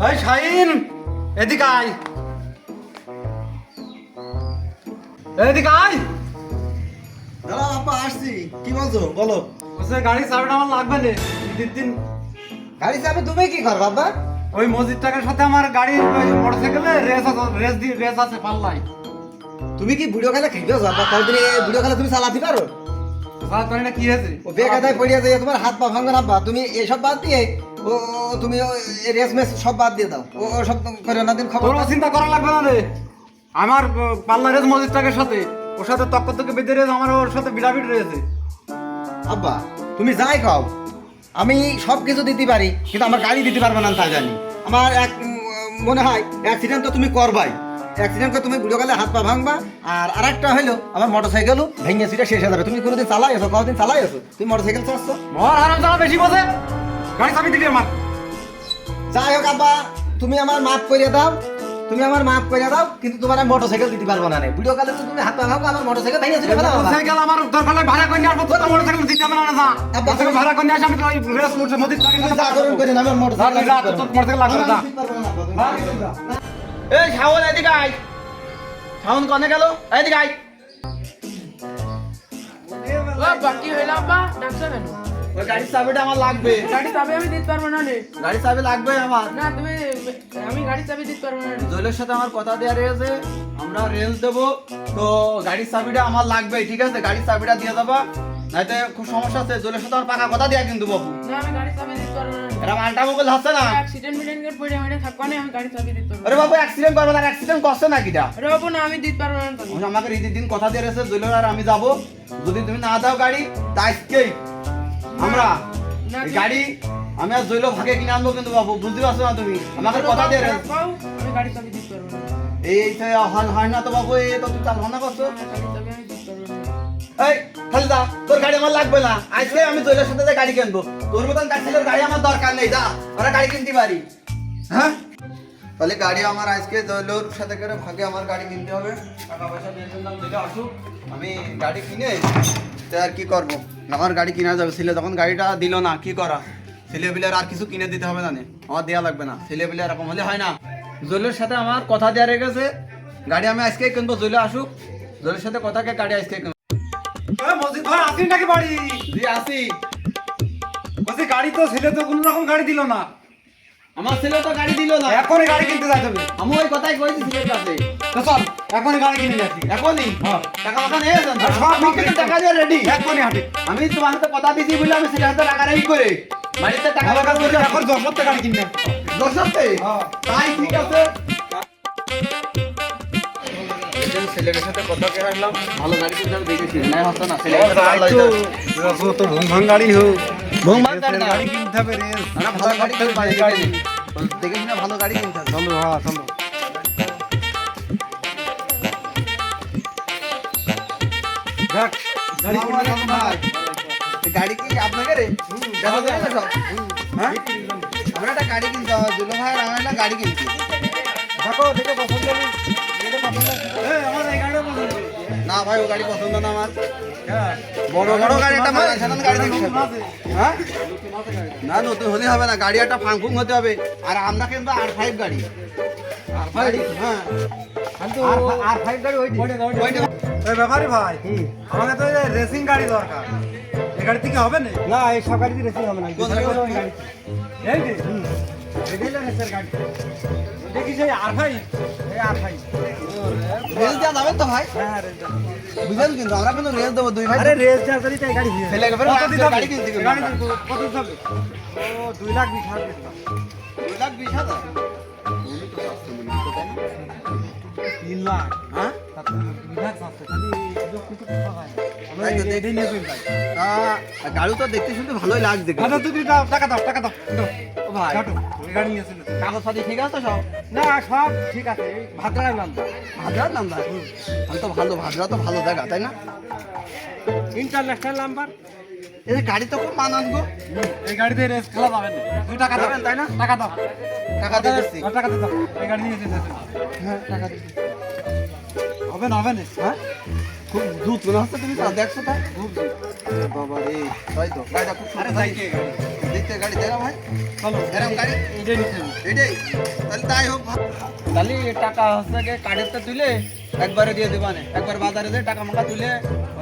এই শাহিন, এদিকে আয়, এদিকে আয়। দাঁড়াও আপা, আসছি। কি বলছো বলো। ওসে গাড়ি চাবিটা আমার লাগবে না। দিন গাড়ি চাবি তুমি কি কর বাবা? ওই মসজিদ টাকার সাথে আমার গাড়ির মোটরসাইকেলে রেস আছে পাল্লাই। তুমি কি ভিডিও খেলা খেলবে বাবা? কতদিন ভিডিও খেলা তুমি চালাতে পারো? সাত পারি না, কি হয়েছে? ও বেকায়দায় পড়িয়া যায়, তোমার হাত পা ভাঙবে না আব্বা। তুমি এসব বাদ দিয়ে ও তুমি রেস মেস সব বাদ দিয়ে দাও। ও সব করে না দিন খবর। তোর চিন্তা করা লাগবে না রে। আমার পাল্লা রেস মসজিদ টাকার সাথে, ওর সাথে তক্কর থেকে বেঁধে রেস, আমার ওর সাথে বিড়াবিট রয়েছে। আব্বা তুমি যাই খাও, আমি সব কিছু দিতে পারি, কিন্তু আমার গাড়ি দিতে পারবে না তা জানি। আমার এক মনে হয় অ্যাক্সিডেন্ট তো তুমি করবাই। অ্যাক্সিডেন্ট করে তুমি বুড়ো গেলে হাত পা ভাঙবা। আর আরেকটা হইলো আমার মোটরসাইকেলও ভেঙে সিটা শেষ হয়ে যাবে। তুমি কোনোদিন চালাই আছো? কতদিন চালাই আছো তুমি মোটরসাইকেল চালাচ্ছ? মর হারাম চালা বেশি বোঝে। গাড়ি চাবি দিবি আমার। যাই হোক আব্বা, তুমি আমার মাফ করে দাও, তুমি আমার মাফ করে দাও, কিন্তু তোমার আমি মোটরসাইকেল দিতে পারবো না রে। ভিডিও কালে তো তুমি হাত পা ভাঙবা, আমার মোটরসাইকেল ভেঙে সিটা ফেলা। মোটরসাইকেল আমার দরকার হলে ভাড়া করে নিয়ে আসবো, তোর মোটরসাইকেল দিতে হবে না না। আব্বা, তুমি ভাড়া করে নিয়ে আসি, আমি তো ওই রেস মসজিদ টাকার সাথে যা করুন করে না, আমার মোটরসাইকেল যা, তোর মোটরসাইকেল লাগবে না। এই শাওন এদিকে আয়। শাওন কনে গেল? এদিকে আয়। বাকি হইলাম বা ডাকছো কেন? ওই গাড়ির চাবিটা আমার লাগবে। গাড়ি চাবি আমি দিতে পারবো না রে। গাড়ির চাবি লাগবে আমার। না তুমি, আমি গাড়ি চাবি দিতে পারবো না রে। জলের সাথে আমার কথা দেওয়া রয়েছে, আমরা রেল দেবো, তো গাড়ির চাবিটা আমার লাগবে, ঠিক আছে? গাড়ির চাবিটা দিয়ে দেবা, নাইতে খুব সমস্যা আছে। জলের সাথে আমার পাকা কথা দেয়া কিন্তু বাবু। না আমি গাড়ি চাবি দিতে পারবো না রে। এরা মালটা মোবাইল হচ্ছে না। অ্যাক্সিডেন্ট মিডেন্ট করে পড়ে আমি থাকবো না, আমি গাড়ি চাবি দিতে পারবো আরে না। বাবু অ্যাক্সিডেন্ট করবে না, অ্যাক্সিডেন্ট করছে না কিটা? আরে বাবু না, আমি দিতে পারবো না তো। আমাকে রীতির দিন কথা দিয়ে রয়েছে, জলের আর আমি যাবো। যদি তুমি না দাও গাড়ি, তাইকেই আমরা না, এই গাড়ি আমি আর জৈল ভাগে কিনে আনবো কিন্তু বাবু, বুঝতে পারছো না তুমি? আমাকে কথা দিয়ে রয়েছে। পাও, আমি গাড়ি চাবি দিতে পারবো না। এইটা হয় না তো বাবু, এই তো তুমি তার ভাবনা করছো। গাড়ি চাবি আমি দিতে পারবো না। এই খালি দা, তোর গাড়ি আমার লাগবে না। আজকে আমি জৈলের সাথে গাড়ি কিনবো। তোর মতন গাছের গাড়ি আমার দরকার নেই, যা ওরা গাড়ি কিনতে পারি। হ্যাঁ, তাহলে গাড়ি আমার আজকে জৈলর সাথে করে ভাগে আমার গাড়ি কিনতে হবে। টাকা পয়সা দিয়ে দিলাম, যেটা আসুক আমি গাড়ি কিনে তো আর কি করবো। আমার গাড়ি কিনা যাবে। ছেলে যখন গাড়িটা দিল না, কি করা? ছেলে বিলের আর কিছু কিনে দিতে হবে না, আমার দেওয়া লাগবে না। ছেলে বিলে এরকম হলে হয় না। জৈলের সাথে আমার কথা দেওয়া রেখে গেছে, গাড়ি আমি আজকে কিনবো। জৈলে আসুক, জৈলের সাথে কথাকে গাড়ি আজকে কিনবো। মসজিদ ভাই আসি নাকি বাড়ি? জি আসি। বলছি গাড়ি তো ছেলে তো কোনো রকম গাড়ি দিল না। আমার ছেলে তো গাড়ি দিল না। এখনই গাড়ি কিনতে যাইতে হবে। আমি ওই কথাই কইছি ছেলের কাছে। তো চল এখনই গাড়ি কিনে যাচ্ছি। এখনই হ্যাঁ। টাকা মাখা নিয়ে যান। আর সব আমি কিন্তু টাকা দিয়ে রেডি। এখনই হাঁটি। আমি তোমার হাতে কথা দিছি বলে আমি ছেলের হাতে টাকা রেডি করে বাড়িতে টাকা আমার মাখা কাছে করে এখন 10 গাড়ি কিনবে। দশতে। হ্যাঁ। তাই ঠিক আছে। ছেলের সাথে কথা কে রাখলাম, ভালো গাড়ি কিনতে হবে দেখেছি। না হচ্ছে না, ছেলের সাথে ভালো লাগছে। তো ভুং গাড়ি হোক, ভুং ভাঙ গাড়ি না। গাড়ি কিনতে হবে রে। না ভালো গাড়ি কিনতে হবে, গাড়ি দেখেছি না, ভালো গাড়ি কিনতে হবে। চলো হ্যাঁ চলো। দেখ গাড়ি আসসালামু আলাইকুম ভাই। এই গাড়ি কি আপনাকে রে? দেখা যায় না সব? হ্যাঁ? আমরা একটা গাড়ি কিনতে হবে। দুলো ভাই আর আমার একটা গাড়ি কিনছি। দেখো দেখে পছন্দ নেই। এটা পছন্দ এই আমার এই গাড়িটা পছন্দ। না ভাই, ও গাড়ি পছন্দ না আমার। হ্যাঁ বড় বড় গাড়ি একটা মাঝে সাধারণ গাড়ি দেখতে হবে। মাঝে। হ্যাঁ? না নতুন হলে হবে না, গাড়ি একটা ফাংফুং হতে হবে। আর আমরা কিন্তু R5 গাড়ি। R5 হ্যাঁ। আর 5 গাড়ি ওইটি। এই ব্যাপারই ভাই, আমাদের তো রেসিং গাড়ি দরকার। এই গাড়ি থেকে হবে না? না এই সব গাড়ি রেসিং হবে না। কোন গাড়ি? এই যে এটাই না রেসের গাড়ি। দেখি সেই R5, এই R5। রেস দেওয়া যাবে তো ভাই? হ্যাঁ রেস দাও। বুঝলেন কিন্তু আমরা কিন্তু রেস দেবো দুই ভাই। আরে রেস দেওয়ার জন্যই তো এই গাড়ি দিয়ে। ছেলে একেবারে কত দিতে হবে? গাড়ি কিনতে গেলাম। গাড়ি কিনতে কত দিতে হবে? ও 2,20,000 দিতে হবে। 2,20,000? 3 লাখ। হ্যাঁ? তাতে 2 লাখ আছে। খালি সুযোগ কিন্তু কথা হয়। আমরা তাই তো দেখি। এটাই নিয়ে চলি ভাই। গাড়ি তো দেখতে শুনতে ভালোই লাগছে। আচ্ছা তুই দাও, টাকা দাও, টাকা দাও। দাও। ও ভাই, কাটো, এই গাড়ি নিয়ে চলে। কাগজপাতি ঠিক আছে সব? না সব ঠিক আছে, এই ভাদ্রার নাম। ভাদ্রার নাম্বার? আমি তো ভালো, ভাদ্রা তো ভালো জায়গা, তাই না? International number. এই যে গাড়ি তো খুব মানান গো। এই গাড়িতে রেস খেলা যাবে না। তুই টাকা দাও, যাবেন, তাই না? টাকা দাও। টাকা দিয়ে দিচ্ছি। টাকা দাও। এই গাড়ি নিয়ে যেতে হ্যাঁ, টাকা দিচ্ছি। হবে না, হবে না। হ্যাঁ? খুব দ্রুত মনে হচ্ছে, তুমি তা দেখছো তা? বাবা রে, তাই তো গাড়িটা খুব আরে সুন্দর। যাই কে গাড়ি। দেখতে শীতের গাড়ি তাই না ভাই? চলো এরকম গাড়ি এটাই নিতে হবে। এটাই তাহলে তাই হোক তাহলে টাকা হচ্ছে গিয়ে কার্ডেরটা তুলে একবারে দিয়ে দেবানে একবার বাজারে যে টাকা মাকা তুলে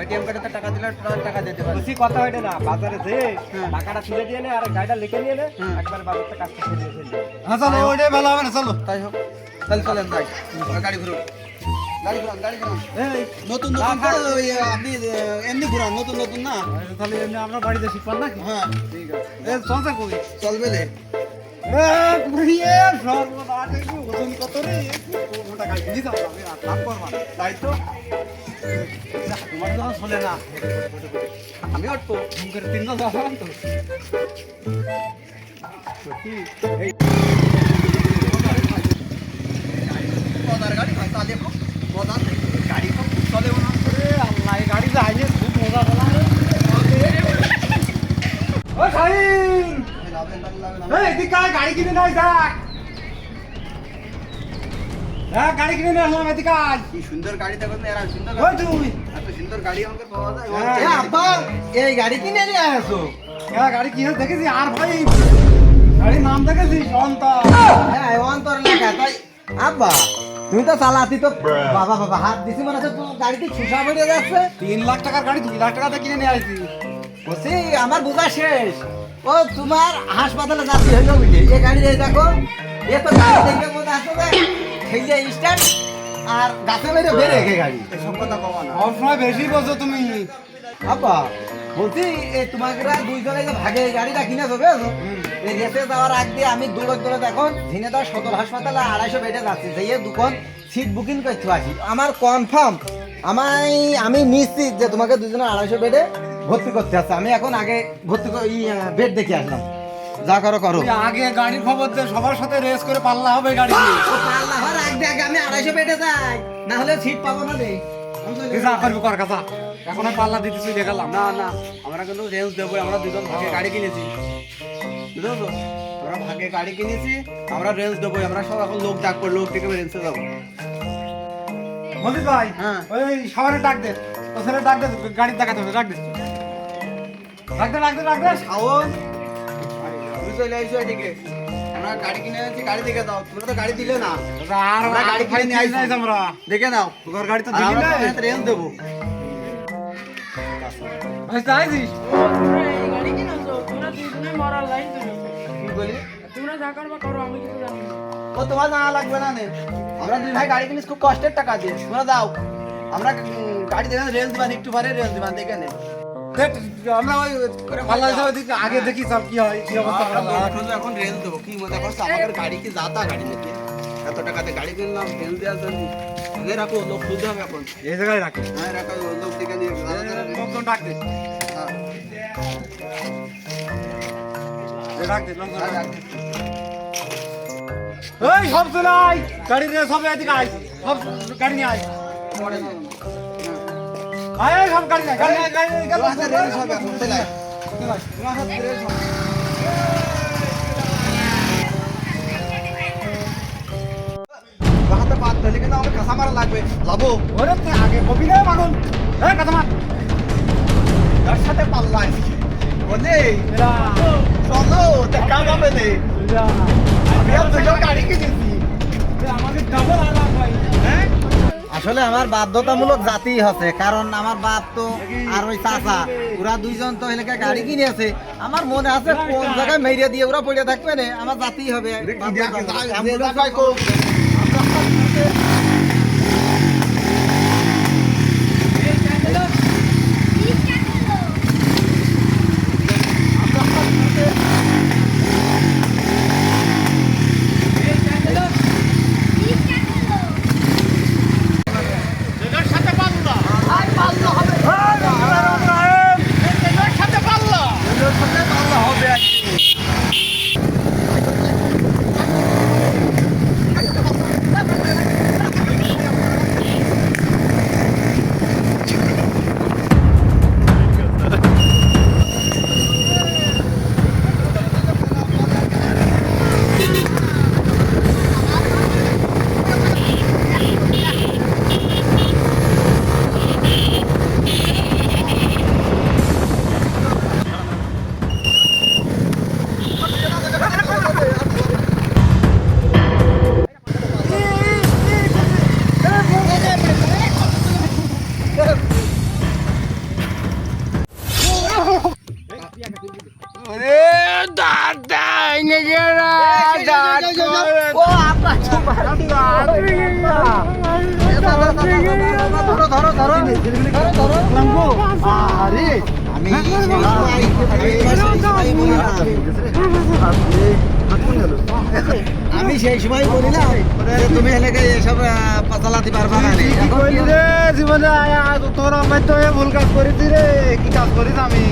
এটিএম কার্ডে টাকা দিলে টাকা দিতে পারে বেশি কথা ওইটা না, বাজারে যেয়ে হ্যাঁ। টাকাটা তুলে দিয়ে নে আর গাড়িটা লিখে নিয়ে নে, হুম। একবার বাজারটা কাজ করে দিয়ে ফেলবে। হ্যাঁ চলো ওইটাই ভালো হবে না চলো তাই হোক তাহলে চলেন যাই গাড়ি ঘুরুন গাড়ি ঘুরান এই, নতুন নতুন তো ওই, আপনি এমনি ঘুরান নতুন নতুন না তাহলে এমনি আমরা বাড়িতে শিখবার নাকি? হ্যাঁ ঠিক আছে। এই চলছে কই? চলবে রে ঘুরিয়ে সর্বনাশ, একটু ওজন কত রে? ওটা গাড়ি কিনে যাবো, আমি আর লাভ করবো না। তাই তো না, তোমার যখন চলে না, আমি উঠবো ঘুম করে তিনজন যাবেন তো। মজার গাড়ি ভাই চালিয়ে খুব মজা আছে। গাড়ি খুব চলে মনে হয়। এ আল্লাহ, এই গাড়ি যাইলে খুব মজা পেলাম রে। ও শাহিন, এই এদিকে আয়, গাড়ি কিনে নাই দেখ। হ্যাঁ, গাড়ি কিনে নিয়ে আসলাম, এদিকে আয়। কি সুন্দর গাড়ি দেখো না, এরা সুন্দর ওই গাড়ি। তুই। এত সুন্দর গাড়ি আমাকে পাওয়া যায় হ্যাঁ। এ আব্বা এই গাড়ি কিনে নিয়ে আসো। হ্যাঁ, গাড়ি কিনে দেখেছি, আর ভাই গাড়ির নাম দেখেছিস? অন্তর। হ্যাঁ অন্তর লেখা তাই। আব্বা তুমি তো চালাতি তো বাবা বাবা হাত দিছি মনে হচ্ছে তো গাড়িতে ছুসা বেরিয়ে যাচ্ছে। 3 লাখ টাকার গাড়ি 2 লাখ টাকাতে কিনে নিয়ে আসছি। বলছি আমার বোঝা শেষ। ও তোমার হাসপাতালে যাচ্ছি হইলো বুঝে এই গাড়ি এই দেখো এ তো গাড়ি দেখে মনে আসবে খেলে স্টার্ট আর গাছে মেরে বেড়ে গে গাড়ি। এসব কথা কবা না। সবসময় বেশি বোঝো তুমি। আব্বা বলছি এই তোমাকে দুইজনে যে ভাগে এই গাড়িটা কিনে দেবে এই রেসে যাওয়ার আগ দিয়ে আমি দৌড়ে এখন ঝিনেদার সদর হাসপাতালে 250 বেডে যাচ্ছি যাইয়ে দুখন সিট বুকিং করতে আসি। আমার কনফার্ম আমি নিশ্চিত যে তোমাকে দুজনে 250 বেডে ভর্তি করতে আসছে। আমি এখন আগে ভর্তি বেড দেখে আসলাম। যা করো করো। তুই আগে গাড়ির খবর দে, সবার সাথে রেস করে পাল্লা হবে গাড়ি। ও পাল্লা হওয়ার আগ দিয়ে আগে আমি 250 বেডে যাই, না হলে সিট পাবো না রে। আমি চলে যা যাবো। করবি কর কাছা, এখন আর পাল্লা দিতে চলে গেলাম না। না না আমরা কিন্তু রেঞ্জ দেবো, আমরা দুজন ভাগে গাড়ি কিনেছি বুঝলো তো, আমরা ভাগে গাড়ি কিনেছি, আমরা রেঞ্জ দেবো, আমরা সব এখন লোক ডাকবো, লোক ডেকে রেঞ্জে যাবো। মজিদ ভাই, হ্যাঁ। ওই সবারে ডাক দে, তো ছেলে ডাক দে, গাড়ি দেখাতে হবে, ডাক দে, ডাক দে, ডাক দে, ডাক দে। শাওন তুমি চলে আইসো এদিকে, আমরা গাড়ি কিনে আনছি, গাড়ি দেখে দাও। তোমরা তো গাড়ি দিলে না, আর আমরা গাড়ি কিনে নিয়ে আইছি আইছি। আমরা। দেখে নাও, তোর গাড়ি তো আর দেখি আমরা না। তোমাকে রেঞ্জ দেবো। ভাই তুই আইছিস? ও, তোমরা এই গাড়ি কিনেছো? তোমরা দুজনে মরার লাইন ধরেছো। কি বলি? তোমরা যা করবা করো, আমি কিছু জানি না। ও তোমার জানা লাগবে না নে, আমরা দুই ভাই গাড়ি কিনিস খুব কষ্টের টাকা দিয়ে, তোমরা দাও। আমরা গাড়ি দেখে রেঞ্জ দিবান, একটু পরে রেঞ্জ দিবান, দেখে নে। দেখ, আমরা ওই পাল্লা হিসাবে দেখি, আগে দেখি সব কি হয়, কি অবস্থা আমরা হয়। বন্ধু এখন রেঞ্জ দেবো, কি মজা করছে আমাদের গাড়ি কি যাতা গাড়ি নিতে, এত টাকাতে গাড়ি কিনলাম রেঞ্জ দেওয়ার জন্য। এদের রাখো, লোক খুঁজতে হবে এখন। এই জায়গায় রাখে। হ্যাঁ রাখো, লোক দেখে নিয়ে লোকজন ডাক দে, হ্যাঁ ডাক দে, লোকজন ডাক রাখ দে। দে। এই সব চলে আয়, গাড়ি নিয়ে সব এদিকে আয়, সব গাড়ি নিয়ে আয়। পরে না। আয়, আয়, সব গাড়ি নিয়ে আয়, গাড়ি নিয়ে আয়, গাড়ি নিয়ে আয়, তোমার হাতে রেঞ্জ হবে এখন, চলে আয়। চলে আয়। তোমার হাতে রেঞ্জ হবে। তোমার হাতে পাত ধরলে কিন্তু আমাদের কাঁচা মারা লাগবে, লাভো। ওরে তুই আগে কবি না পাগল, এই কথা মার। তার সাথে পাল্লা আছে। বলে এরা, চলো দেখা যাবে নে। এরা, আমি আর দুজন গাড়ি কিনেছি। আমাকে ডাবল আলাপ ভাই, হ্যাঁ? আসলে আমার বাধ্যতামূলক জাতি হচ্ছে, কারণ আমার বাপ তো আর ওই চাচা ওরা দুইজন তো এলাকায় গাড়ি কিনেছে। আমার মনে আছে কোন জায়গায় মেরে দিয়ে ওরা পড়ে থাকবে না, আমার জাতি হবে বাধ্যতামূলক। ও আপনার ধরো ধরো ধরো ধরো ধরো আরে আমি আমি সেই সময় বলিলাম যে তুমি এলাকায় এসব চালাতে পারবা না রে। এখন কি হলো? জীবনে তোর আমি তো ভুল কাজ করেছি রে, কি কাজ করিস আমি?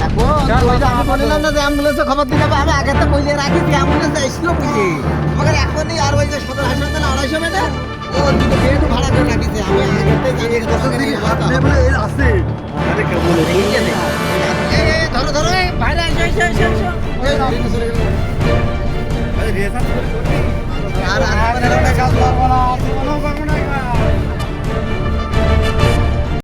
এখন ওই যে আমি বলিলাম না যে অ্যাম্বুলেন্সে খবর দিতে হবে, আমি আগে তো বলে রাখি যে অ্যাম্বুলেন্স এসলো বুঝি আমাকে এখনই আর ওই যে সদর হাসপাতালে 250 মিটার ও দুটো বেড ভাড়া করে রাখিছে। আমি আগে থেকে জানি যে আছে ধরো ধরো এই ভাইরা এসো এসো এসো এসো আর কাজ করবো না,